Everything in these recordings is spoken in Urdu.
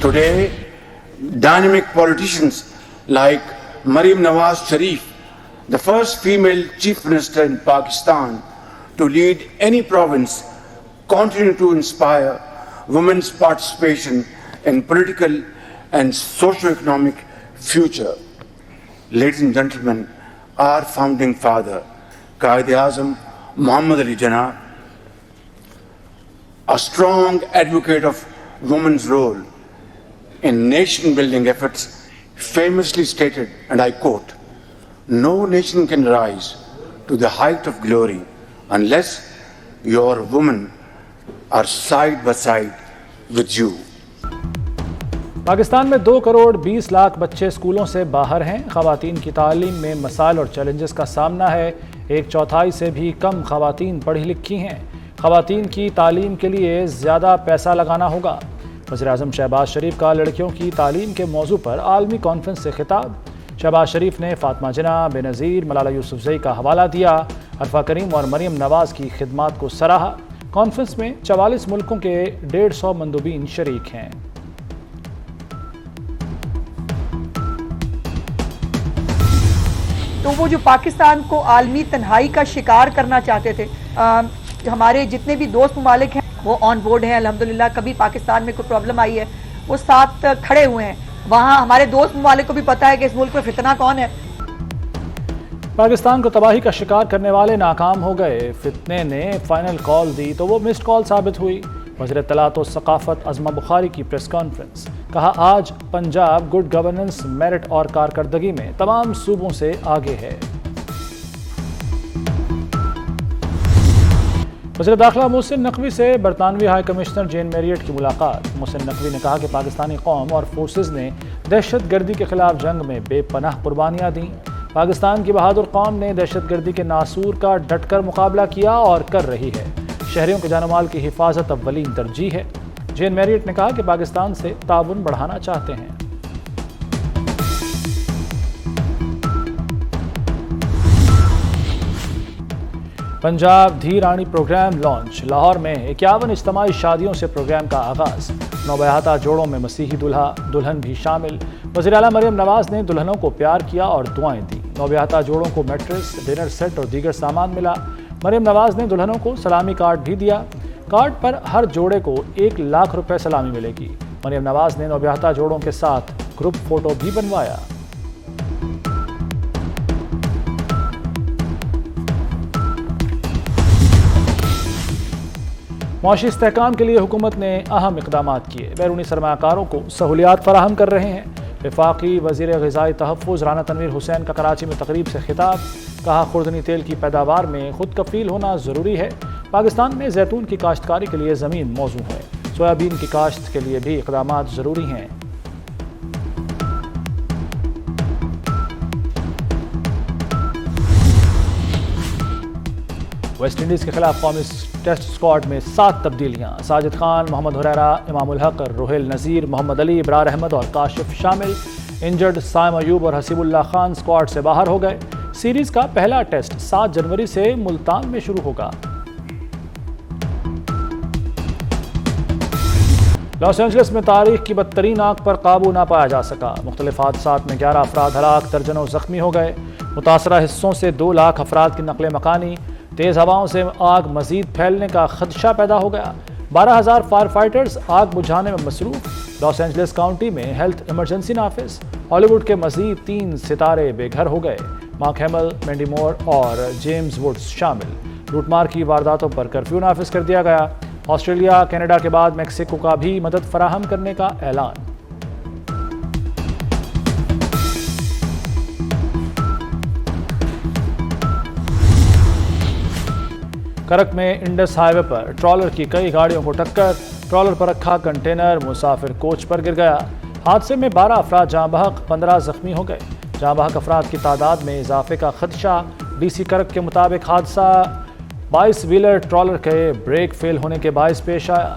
Today, dynamic politicians like Maryam Nawaz Sharif, the first female chief minister in Pakistan to lead any province, continue to inspire women's participation in political and socio-economic future. Ladies and gentlemen, our founding father, Quaid-e-Azam Muhammad Ali Jinnah, a strong advocate of women's role in nation-building efforts, famously stated, and I quote, "No nation can rise to the height of glory unless your women are side by side with you." Pakistan میں 2 کروڑ 20 لاکھ بچے اسکولوں سے باہر ہیں. خواتین کی تعلیم میں مسائل اور چیلنجز کا سامنا ہے. 1/4 سے بھی کم خواتین پڑھی لکھی ہیں. خواتین کی تعلیم کے لیے زیادہ پیسہ لگانا ہوگا. وزیراعظم شہباز شریف کا لڑکیوں کی تعلیم کے موضوع پر عالمی کانفرنس سے خطاب. شہباز شریف نے فاطمہ جناح، بے نظیر، ملالہ یوسفزئی کا حوالہ دیا. عرفہ کریم اور مریم نواز کی خدمات کو سراہا. کانفرنس میں 44 ملکوں کے 150 مندوبین شریک ہیں. تو وہ جو پاکستان کو عالمی تنہائی کا شکار کرنا چاہتے تھے، ہمارے جتنے بھی دوست ممالک ہیں وہ آن بورڈ ہیں الحمدللہ. کبھی پاکستان میں کوئی پرابلم آئی ہے وہ ساتھ کھڑے ہوئے ہیں. وہاں ہمارے دوست ممالک کو بھی پتہ ہے کہ اس ملک میں فتنہ کون ہے. پاکستان کو تباہی کا شکار کرنے والے ناکام ہو گئے. فتنے نے فائنل کال دی تو وہ مسڈ کال ثابت ہوئی. وزیر اطلاعات و ثقافت عظمہ بخاری کی پریس کانفرنس. کہا آج پنجاب گڈ گورننس، میرٹ اور کارکردگی میں تمام صوبوں سے آگے ہے. وزیر داخلہ محسن نقوی سے برطانوی ہائی کمشنر جین میریٹ کی ملاقات. محسن نقوی نے کہا کہ پاکستانی قوم اور فورسز نے دہشت گردی کے خلاف جنگ میں بے پناہ قربانیاں دیں. پاکستان کی بہادر قوم نے دہشت گردی کے ناسور کا ڈٹ کر مقابلہ کیا اور کر رہی ہے. شہریوں کے جان و مال کی حفاظت اولین ترجیح ہے. جین میریٹ نے کہا کہ پاکستان سے تعاون بڑھانا چاہتے ہیں. پنجاب دھی رانی پروگرام لانچ. لاہور میں 51 اجتماعی شادیوں سے پروگرام کا آغاز. نوبیاحتہ جوڑوں میں مسیحی دلہا دلہن بھی شامل. وزیر اعلیٰ مریم نواز نے دلہنوں کو پیار کیا اور دعائیں دی. نوبیاحتہ جوڑوں کو میٹرس، ڈنر سیٹ اور دیگر سامان ملا. مریم نواز نے دلہنوں کو سلامی کارڈ بھی دیا. کارڈ پر ہر جوڑے کو 1 لاکھ روپے سلامی ملے گی. مریم نواز نے نوبیاحتہ جوڑوں کے ساتھ گروپ فوٹو بھی بنوایا. معاشی استحکام کے لیے حکومت نے اہم اقدامات کیے. بیرونی سرمایہ کاروں کو سہولیات فراہم کر رہے ہیں. وفاقی وزیر غذائی تحفظ رانا تنویر حسین کا کراچی میں تقریب سے خطاب. کہا خوردنی تیل کی پیداوار میں خود کفیل ہونا ضروری ہے. پاکستان میں زیتون کی کاشتکاری کے لیے زمین موزوں ہے. سویابین کی کاشت کے لیے بھی اقدامات ضروری ہیں. ویسٹ انڈیز کے خلاف قومی ٹیسٹ اسکواڈ میں 7 تبدیلیاں. ساجد خان، محمد حریرہ، امام الحق، روہیل نذیر، محمد علی، ابرار احمد اور کاشف شامل. انجرڈ سائم ایوب اور حسیب اللہ خان اسکواڈ سے باہر ہو گئے. سیریز کا پہلا ٹیسٹ 7 جنوری سے ملتان میں شروع ہوگا. لاس اینجلس میں تاریخ کی بدترین آگ پر قابو نہ پایا جا سکا. مختلف حادثات میں 11 افراد ہلاک، درجنوں زخمی ہو گئے. متاثرہ حصوں سے 2 لاکھ افراد کی نقل مکانی. تیز ہواؤں سے آگ مزید پھیلنے کا خدشہ پیدا ہو گیا. 12,000 فائر فائٹرز آگ بجھانے میں مصروف. لاس اینجلس کاؤنٹی میں ہیلتھ ایمرجنسی نافذ. ہالی ووڈ کے مزید 3 ستارے بے گھر ہو گئے. مارک ہیمل، مینڈی مور اور جیمز ووڈز شامل. لوٹ مار کی وارداتوں پر کرفیو نافذ کر دیا گیا. آسٹریلیا، کینیڈا کے بعد میکسیکو کا بھی مدد فراہم کرنے کا اعلان. کرک میں انڈس ہائی وے پر ٹرالر کی کئی گاڑیوں کو ٹکر. ٹرالر پر رکھا کنٹینر مسافر کوچ پر گر گیا. حادثے میں 12 افراد جاں بحق، 15 زخمی ہو گئے. جاں بحق افراد کی تعداد میں اضافے کا خدشہ. ڈی سی کرک کے مطابق حادثہ 22 ویلر ٹرالر کے بریک فیل ہونے کے باعث پیش آیا.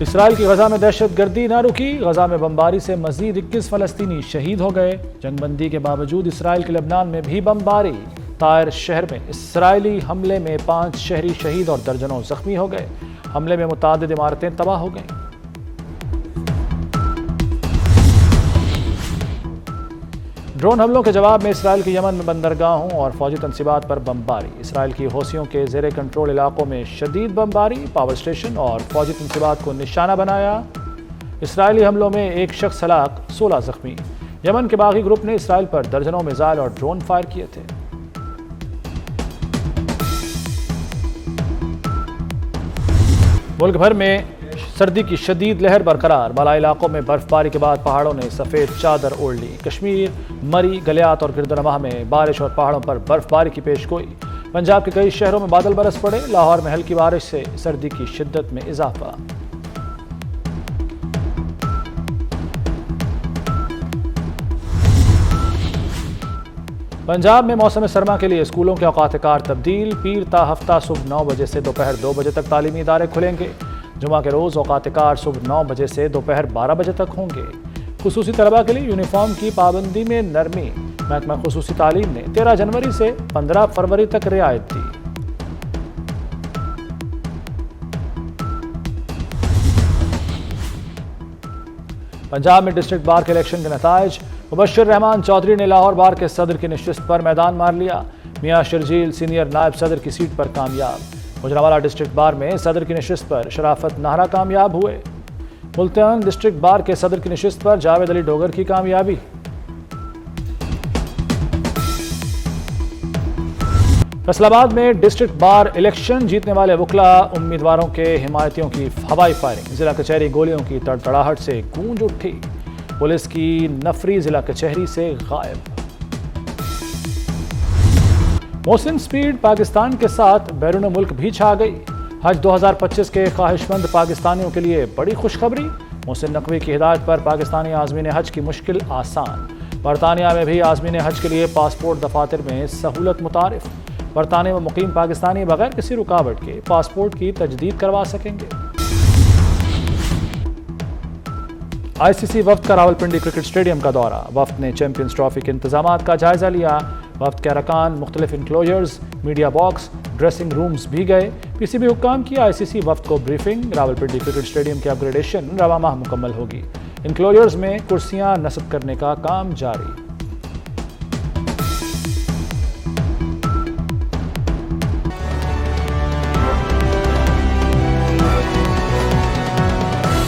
اسرائیل کی غزہ میں دہشت گردی نہ رکی. غزہ میں بمباری سے مزید 21 فلسطینی شہید ہو گئے. جنگ بندی کے باوجود اسرائیل کے لبنان میں بھی بمباری. طائر شہر میں اسرائیلی حملے میں 5 شہری شہید اور درجنوں زخمی ہو گئے. حملے میں متعدد عمارتیں تباہ ہو گئیں. ڈرون حملوں کے جواب میں اسرائیل کی یمن میں بندرگاہوں اور فوجی تنصیبات پر بمباری. اسرائیل کی حوثیوں کے زیر کنٹرول علاقوں میں شدید بمباری, پاور اسٹیشن اور فوجی تنصیبات کو نشانہ بنایا. اسرائیلی حملوں میں ایک شخص ہلاک, 16 زخمی. یمن کے باغی گروپ نے اسرائیل پر درجنوں میزائل اور ڈرون فائر کیے تھے. ملک بھر میں سردی کی شدید لہر برقرار. بالائی علاقوں میں برف باری کے بعد پہاڑوں نے سفید چادر اوڑھ لی. کشمیر, مری, گلیات اور گردنواہ میں بارش اور پہاڑوں پر برف باری کی پیش گوئی. پنجاب کے کئی شہروں میں بادل برس پڑے. لاہور میں ہلکی بارش سے سردی کی شدت میں اضافہ. پنجاب میں موسم سرما کے لیے اسکولوں کے اوقات کار تبدیل. پیر تا ہفتہ صبح 9 بجے سے دوپہر 2 بجے تک تعلیمی ادارے کھلیں گے. جمعہ کے روز اوقات کار صبح 9 بجے سے دوپہر 12 بجے تک ہوں گے. خصوصی طلباء کے لیے یونیفارم کی پابندی میں نرمی. محکمہ خصوصی تعلیم نے 13 جنوری سے 15 فروری تک رعایت دی. پنجاب میں ڈسٹرکٹ بار کے الیکشن کے نتائج. مبشر رحمان چودھری نے لاہور بار کے صدر کی نشست پر میدان مار لیا. میاں شرجیل سینئر نائب صدر کی سیٹ پر کامیاب. گوجرانوالہ ڈسٹرکٹ بار میں صدر کی نشست پر شرافت نہرا کامیاب ہوئے. ملتان ڈسٹرکٹ بار کے صدر کی نشست پر جاوید علی ڈوگر کی کامیابی. فیصل آباد میں ڈسٹرکٹ بار الیکشن جیتنے والے وکلاء امیدواروں کے حمایتیوں کی ہوائی فائرنگ. ضلع کچہری گولیوں کی تڑتڑاہٹ سے گونج اٹھی. پولیس کی نفری ضلع کچہری سے غائب. محسن سپیڈ پاکستان کے ساتھ بیرون ملک بھی چھا گئی. حج 2025 کے خواہش مند پاکستانیوں کے لیے بڑی خوشخبری. محسن نقوی کی ہدایت پر پاکستانی عازمین حج کی مشکل آسان. برطانیہ میں بھی عازمین حج کے لیے پاسپورٹ دفاتر میں سہولت متعارف. برطانیہ میں مقیم پاکستانی بغیر کسی رکاوٹ کے پاسپورٹ کی تجدید کروا سکیں گے. آئی سی سی وفد کا راولپنڈی کرکٹ اسٹیڈیم کا دورہ. وفد نے چیمپئنز ٹرافی کے انتظامات کا جائزہ لیا. وفد کے ارکان مختلف انکلوجرز, میڈیا باکس, ڈریسنگ رومز بھی گئے. پی سی بی حکام کی آئی سی سی وفد کو بریفنگ. راولپنڈی کرکٹ اسٹیڈیم کی اپ گریڈیشن رواں ماہ مکمل ہوگی. انکلوجرز میں کرسیاں نصب کرنے کا کام جاری.